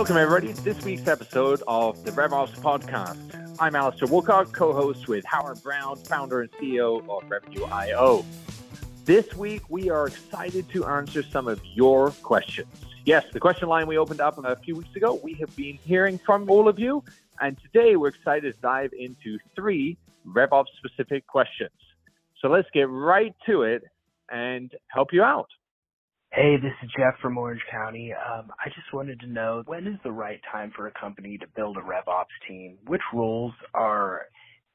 Welcome, everybody, to this week's episode of the RevOps podcast. I'm Alastair Woolcock, co-host with Howard Brown, founder and CEO of Revenue.io. This week, we are excited to answer some of your questions. Yes, the question line we opened up a few weeks ago, we have been hearing from all of you, and today we're excited to dive into 3 RevOps-specific questions. So let's get right to it and help you out. Hey, this is Jeff from Orange County. I just wanted to know, when is the right time for a company to build a RevOps team? Which roles are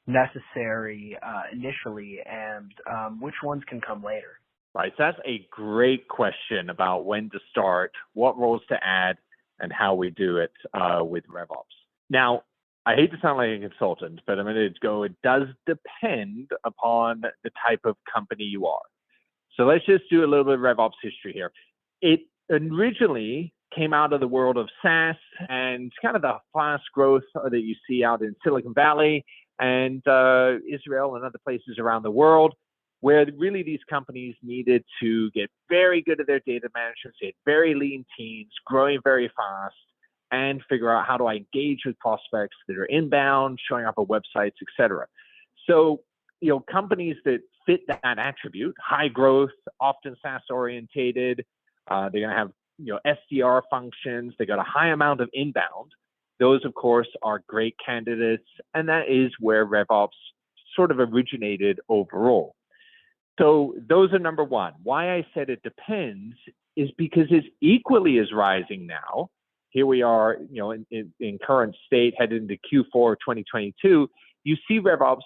necessary initially, and which ones can come later? Right, so that's a great question about when to start, what roles to add, and how we do it with RevOps. Now, I hate to sound like a consultant, but I'm going to go, it does depend upon the type of company you are. So let's just do a little bit of RevOps history here. It originally came out of the world of SaaS and kind of the fast growth that you see out in Silicon Valley and Israel and other places around the world, where really these companies needed to get very good at their data management, they had very lean teams, growing very fast, and figure out how do I engage with prospects that are inbound, showing up on websites, et cetera. So, companies that fit that attribute, high growth, often SaaS orientated, they're going to have, SDR functions, they got a high amount of inbound. Those, of course, are great candidates, and that is where RevOps sort of originated overall. So those are number one. Why I said it depends is because it's equally as rising now. Here we are, in current state, headed into Q4 2022, you see RevOps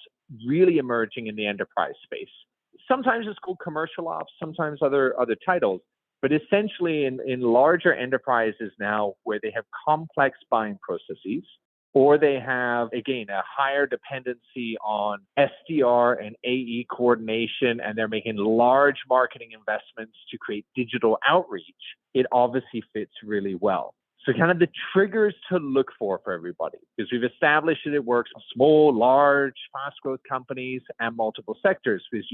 really emerging in the enterprise space. Sometimes it's called commercial ops, sometimes other titles, but essentially in larger enterprises now where they have complex buying processes, or they have, again, a higher dependency on SDR and AE coordination, and they're making large marketing investments to create digital outreach, it obviously fits really well. So kind of the triggers to look for everybody, because we've established that it works for small, large, fast growth companies and multiple sectors. Because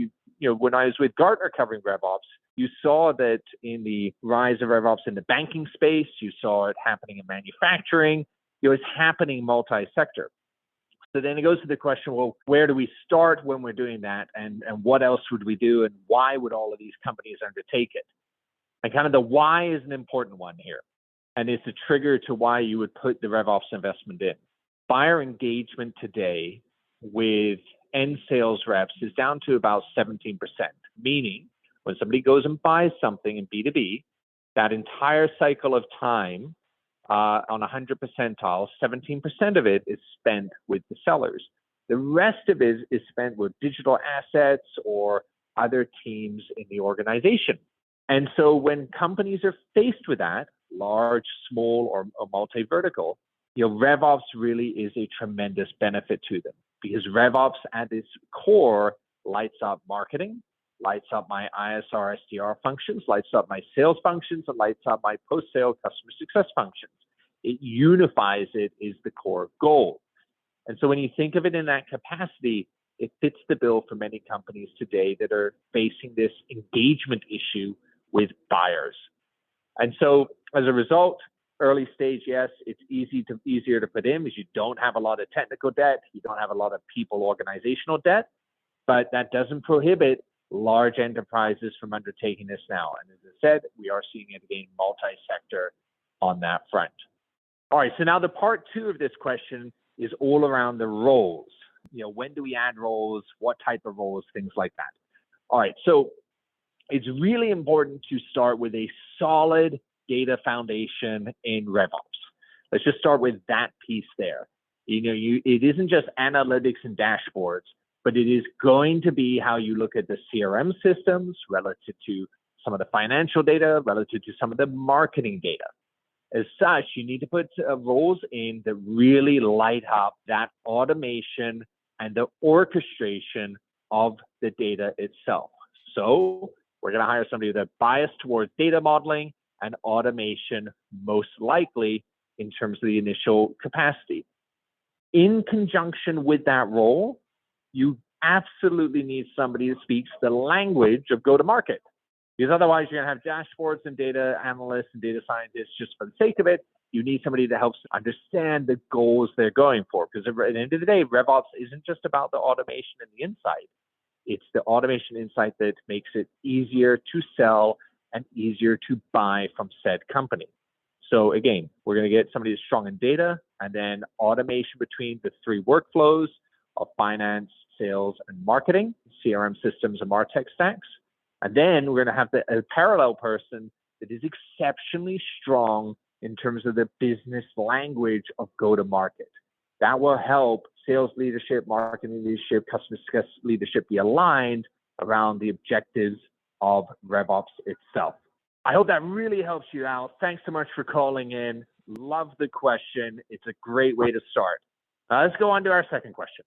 when I was with Gartner covering RevOps, you saw that in the rise of RevOps in the banking space, you saw it happening in manufacturing, it's happening multi-sector. So then it goes to the question, well, where do we start when we're doing that? And what else would we do? And why would all of these companies undertake it? And kind of the why is an important one here. And it's a trigger to why you would put the RevOps investment in. Buyer engagement today with end sales reps is down to about 17%, meaning when somebody goes and buys something in B2B, that entire cycle of time on 100 percentile, 17% of it is spent with the sellers. The rest of it is spent with digital assets or other teams in the organization. And so when companies are faced with that, large, small, or multi-vertical, RevOps really is a tremendous benefit to them, because RevOps at its core lights up marketing, lights up my ISR, SDR functions, lights up my sales functions, and lights up my post-sale customer success functions. It unifies it is the core goal. And so when you think of it in that capacity, it fits the bill for many companies today that are facing this engagement issue with buyers. And so as a result, early stage, yes, it's easier to put in because you don't have a lot of technical debt, you don't have a lot of people organizational debt, but that doesn't prohibit large enterprises from undertaking this now. And as I said, we are seeing it again multi-sector on that front. All right, so now the part 2 of this question is all around the roles. When do we add roles? What type of roles? Things like that. All right, so it's really important to start with a solid data foundation in RevOps. Let's just start with that piece there. It isn't just analytics and dashboards, but it is going to be how you look at the CRM systems relative to some of the financial data, relative to some of the marketing data. As such, you need to put roles in that really light up that automation and the orchestration of the data itself. So we're going to hire somebody with a bias towards data modeling and automation, most likely in terms of the initial capacity. In conjunction with that role, you absolutely need somebody who speaks the language of go-to-market. Because otherwise you're going to have dashboards and data analysts and data scientists just for the sake of it. You need somebody that helps understand the goals they're going for. Because at the end of the day, RevOps isn't just about the automation and the insight. It's the automation insight that makes it easier to sell and easier to buy from said company. So again, we're going to get somebody that's strong in data and then automation between the three workflows of finance, sales, and marketing, CRM systems and MarTech stacks. And then we're going to have a parallel person that is exceptionally strong in terms of the business language of go-to-market. That will help sales leadership, marketing leadership, customer success leadership be aligned around the objectives of RevOps itself. I hope that really helps you out. Thanks so much for calling in. Love the question. It's a great way to start. Let's go on to our second question.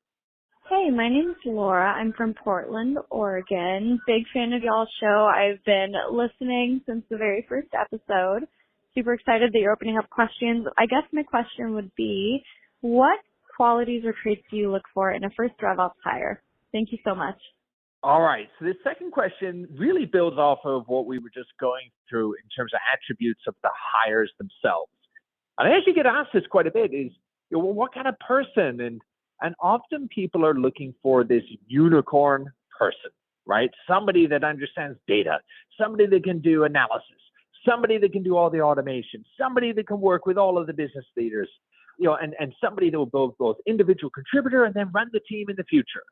Hey, my name is Laura. I'm from Portland, Oregon. Big fan of y'all's show. I've been listening since the very first episode. Super excited that you're opening up questions. I guess my question would be, what qualities or traits do you look for in a first RevOps hire? Thank you so much. All right. So this second question really builds off of what we were just going through in terms of attributes of the hires themselves. And I actually get asked this quite a bit is, well, what kind of person? And often people are looking for this unicorn person, right? Somebody that understands data, somebody that can do analysis, somebody that can do all the automation, somebody that can work with all of the business leaders, and somebody that will build both individual contributor and then run the team in the future.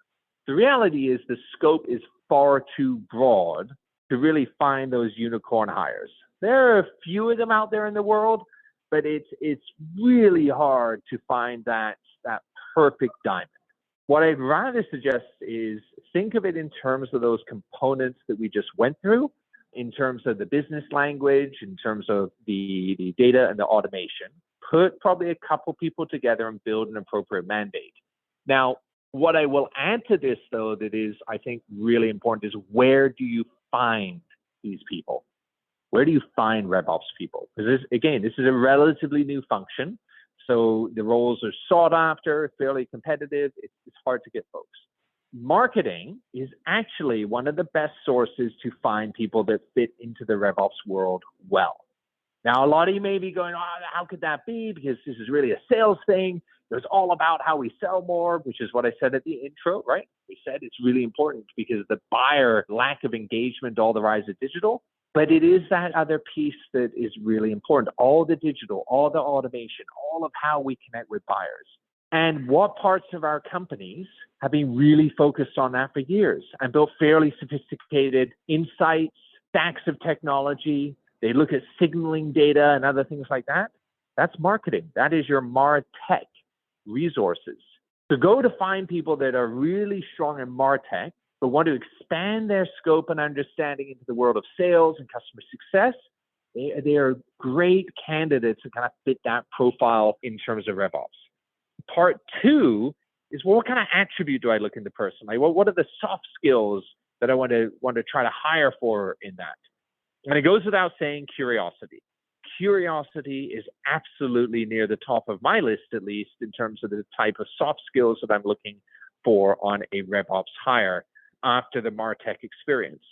The reality is the scope is far too broad to really find those unicorn hires. There are a few of them out there in the world, but it's really hard to find that perfect diamond. What I'd rather suggest is think of it in terms of those components that we just went through, in terms of the business language, in terms of the data and the automation. Put probably a couple people together and build an appropriate mandate. Now, what I will add to this, though, that is, I think, really important is where do you find these people? Where do you find RevOps people? Because this is a relatively new function. So the roles are sought after, fairly competitive. It's hard to get folks. Marketing is actually one of the best sources to find people that fit into the RevOps world well. Now, a lot of you may be going, how could that be? Because this is really a sales thing. It's all about how we sell more, which is what I said at the intro, right? We said it's really important because the buyer lack of engagement, all the rise of digital. But it is that other piece that is really important. All the digital, all the automation, all of how we connect with buyers. And what parts of our companies have been really focused on that for years and built fairly sophisticated insights, stacks of technology. They look at signaling data and other things like that. That's marketing. That is your MarTech resources. To go to find people that are really strong in MarTech, but want to expand their scope and understanding into the world of sales and customer success, they are great candidates to kind of fit that profile in terms of RevOps. Part two is, well, what kind of attribute do I look in the person? Like, well, what are the soft skills that I want to try to hire for in that? And it goes without saying, curiosity. Curiosity is absolutely near the top of my list, at least in terms of the type of soft skills that I'm looking for on a RevOps hire after the MarTech experience.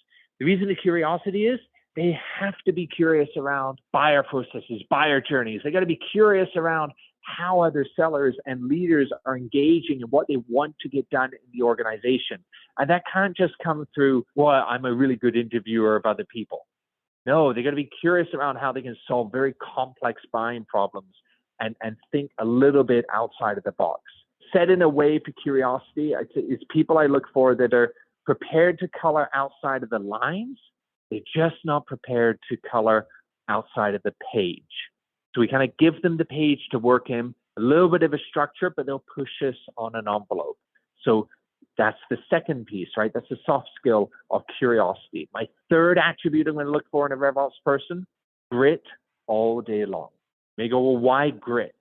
The reason the curiosity is they have to be curious around buyer processes, buyer journeys. They got to be curious around how other sellers and leaders are engaging and what they want to get done in the organization. And that can't just come through, well, I'm a really good interviewer of other people. No, they got to be curious around how they can solve very complex buying problems and think a little bit outside of the box. Said in a way for curiosity, it's people I look for that are prepared to color outside of the lines. They're just not prepared to color outside of the page. So we kind of give them the page to work in, a little bit of a structure, but they'll push us on an envelope. So that's the second piece, right? That's the soft skill of curiosity. My third attribute I'm going to look for in a RevOps person, grit all day long. You may go, well, why grit?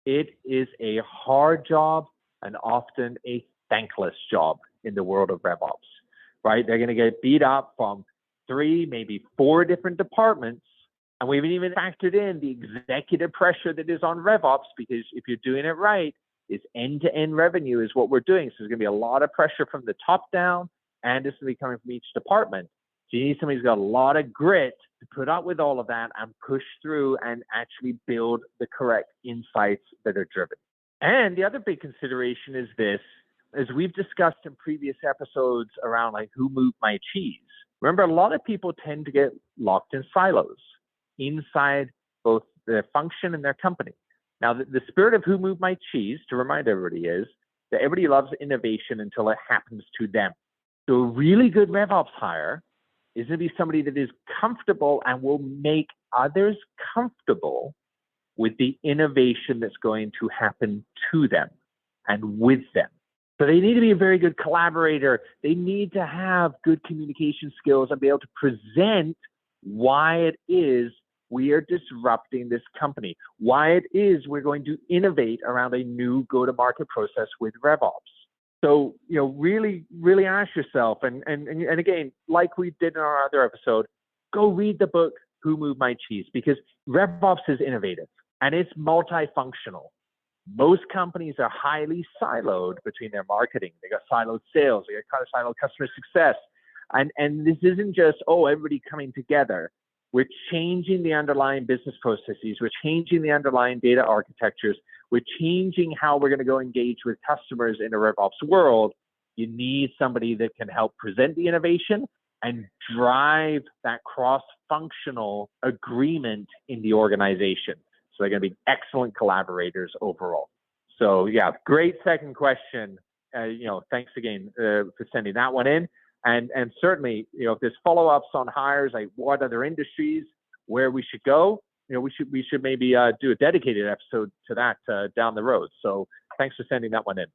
It is a hard job and often a thankless job in the world of RevOps, right? They're going to get beat up from 3, maybe 4 different departments. And we haven't even factored in the executive pressure that is on RevOps, because if you're doing it right, it's end-to-end revenue is what we're doing. So there's going to be a lot of pressure from the top down, and it's going to be coming from each department. So you need somebody who's got a lot of grit to put up with all of that and push through and actually build the correct insights that are driven. And the other big consideration is this, as we've discussed in previous episodes around like who moved my cheese. Remember, a lot of people tend to get locked in silos inside both their function and their company. Now, the spirit of who moved my cheese, to remind everybody, is that everybody loves innovation until it happens to them. So a really good RevOps hire is going to be somebody that is comfortable and will make others comfortable with the innovation that's going to happen to them and with them. So they need to be a very good collaborator. They need to have good communication skills and be able to present why it is we are disrupting this company, why it is we're going to innovate around a new go-to-market process with RevOps. So, really, really ask yourself, and again, like we did in our other episode, go read the book, Who Moved My Cheese, because RevOps is innovative and it's multifunctional. Most companies are highly siloed between their marketing. They got siloed sales, they got siloed customer success. And this isn't just, everybody coming together. We're changing the underlying business processes. We're changing the underlying data architectures. We're changing how we're going to go engage with customers in a RevOps world. You need somebody that can help present the innovation and drive that cross-functional agreement in the organization. So they're going to be excellent collaborators overall. So yeah, great second question. Thanks again for sending that one in. And certainly, if there's follow-ups on hires, like what other industries, where we should go, we should maybe do a dedicated episode to that down the road. So thanks for sending that one in.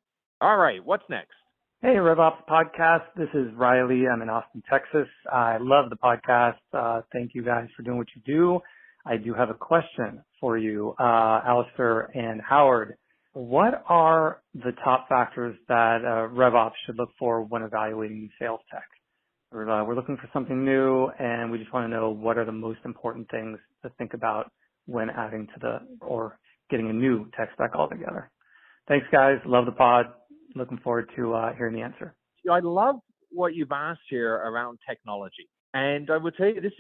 All right, what's next? Hey, RevOps Podcast. This is Riley. I'm in Austin, Texas. I love the podcast. Thank you guys for doing what you do. I do have a question for you, Alastair and Howard. What are the top factors that RevOps should look for when evaluating sales tech? We're looking for something new, and we just want to know what are the most important things to think about when adding to or getting a new tech stack altogether. Thanks, guys. Love the pod. Looking forward to hearing the answer. I love what you've asked here around technology. And I would say this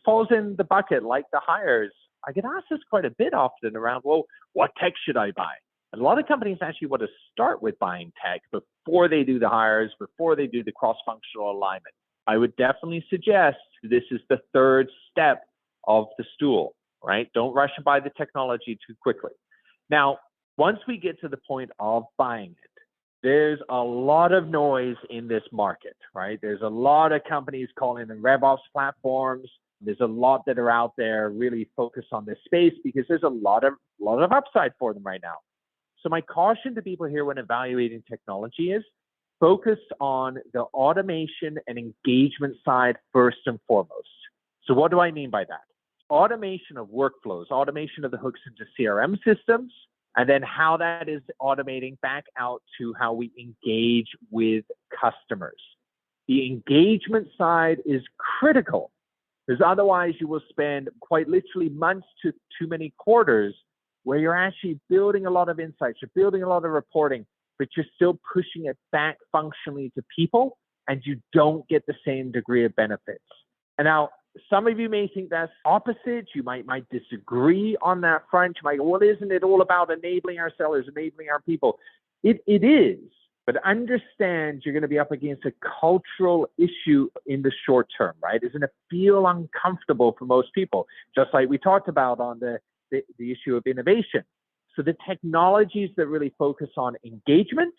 falls in the bucket like the hires. I get asked this quite a bit often around, well, what tech should I buy? And a lot of companies actually want to start with buying tech before they do the hires, before they do the cross-functional alignment. I would definitely suggest this is the third step of the stool, right? Don't rush and buy the technology too quickly. Now, once we get to the point of buying it, there's a lot of noise in this market, right? There's a lot of companies calling them RevOps platforms. There's a lot that are out there really focused on this space because there's a lot of upside for them right now. So my caution to people here when evaluating technology is focus on the automation and engagement side first and foremost. So what do I mean by that? Automation of workflows, automation of the hooks into CRM systems, and then how that is automating back out to how we engage with customers. The engagement side is critical because otherwise you will spend quite literally months to too many quarters where you're actually building a lot of insights, you're building a lot of reporting, but you're still pushing it back functionally to people and you don't get the same degree of benefits. And now, some of you may think that's opposite. You might disagree on that front. You might go, well, isn't it all about enabling our sellers, enabling our people? It is, but understand you're going to be up against a cultural issue in the short term, right? It's going to feel uncomfortable for most people, just like we talked about on the issue of innovation. So the technologies that really focus on engagement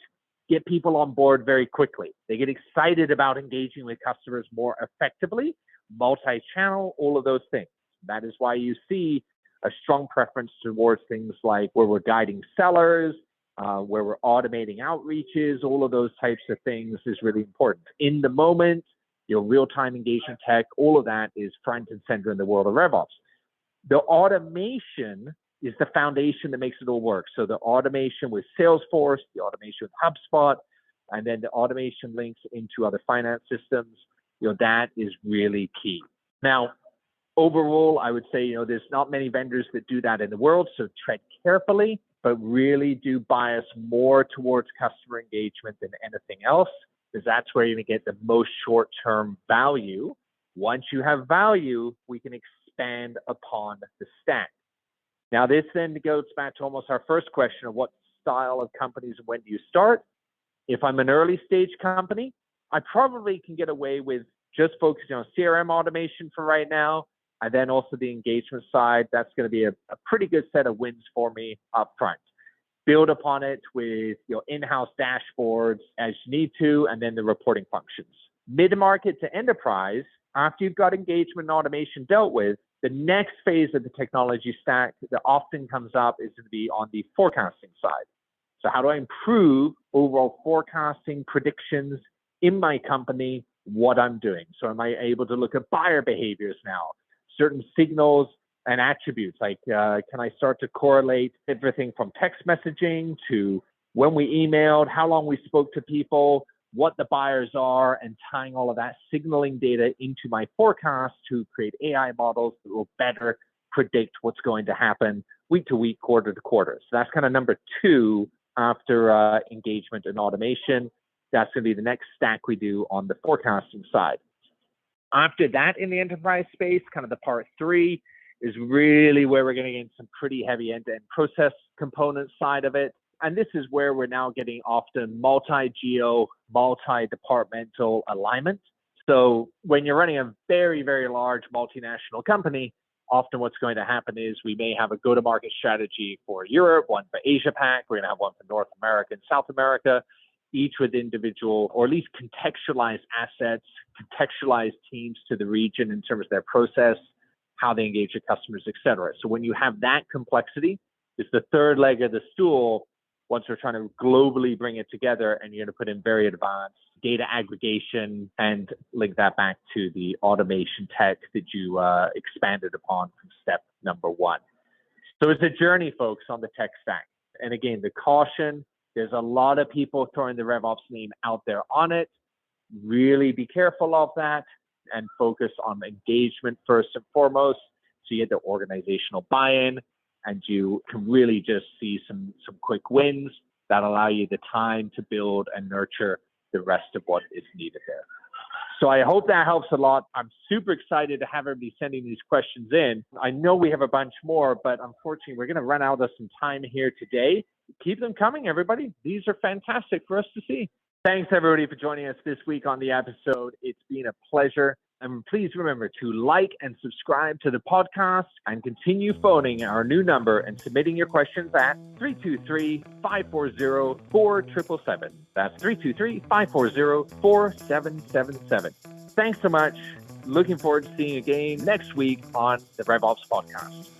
get people on board very quickly. They get excited about engaging with customers more effectively, multi-channel, all of those things. That is why you see a strong preference towards things like where we're guiding sellers, where we're automating outreaches, all of those types of things is really important. In the moment, real-time engagement tech, all of that is front and center in the world of RevOps. The automation is the foundation that makes it all work. So the automation with Salesforce, the automation with HubSpot, and then the automation links into other finance systems, that is really key. Now, overall, I would say, there's not many vendors that do that in the world, so tread carefully, but really do bias more towards customer engagement than anything else, because that's where you're going to get the most short-term value Once you have value, we can expand upon the stack. Now, this then goes back to almost our first question of what style of companies and when do you start? If I'm an early stage company, I probably can get away with just focusing on CRM automation for right now. And then also the engagement side, that's going to be a pretty good set of wins for me up front. Build upon it with your in-house dashboards as you need to, and then the reporting functions. Mid-market to enterprise, after you've got engagement and automation dealt with, the next phase of the technology stack that often comes up is going to be on the forecasting side. So how do I improve overall forecasting predictions in my company, what I'm doing? So am I able to look at buyer behaviors now, certain signals and attributes, like can I start to correlate everything from text messaging to when we emailed, how long we spoke to people, what the buyers are, and tying all of that signaling data into my forecast to create AI models that will better predict what's going to happen week to week, quarter to quarter. So that's kind of number two after engagement and automation. That's going to be the next stack we do on the forecasting side. After that, in the enterprise space, kind of the part three is really where we're going to get into some pretty heavy end-to-end process component side of it. And this is where we're now getting often multi-geo, multi-departmental alignment. So when you're running a very, very large multinational company, often what's going to happen is we may have a go-to-market strategy for Europe, one for Asia Pac, we're going to have one for North America and South America, each with individual or at least contextualized assets, contextualized teams to the region in terms of their process, how they engage with customers, et cetera. So when you have that complexity, it's the third leg of the stool once we're trying to globally bring it together, and you're going to put in very advanced data aggregation and link that back to the automation tech that you expanded upon from step number one. So it's a journey, folks, on the tech stack. And again, the caution, there's a lot of people throwing the RevOps name out there on it. Really be careful of that and focus on engagement first and foremost, so you get the organizational buy-in and you can really just see some quick wins that allow you the time to build and nurture the rest of what is needed there. So I hope that helps a lot. I'm super excited to have everybody sending these questions in. I know we have a bunch more, but unfortunately, we're going to run out of some time here today. Keep them coming, everybody. These are fantastic for us to see. Thanks, everybody, for joining us this week on the episode. It's been a pleasure. And please remember to like and subscribe to the podcast and continue phoning our new number and submitting your questions at 323-540-4777. That's 323-540-4777. Thanks so much. Looking forward to seeing you again next week on the RevOps podcast.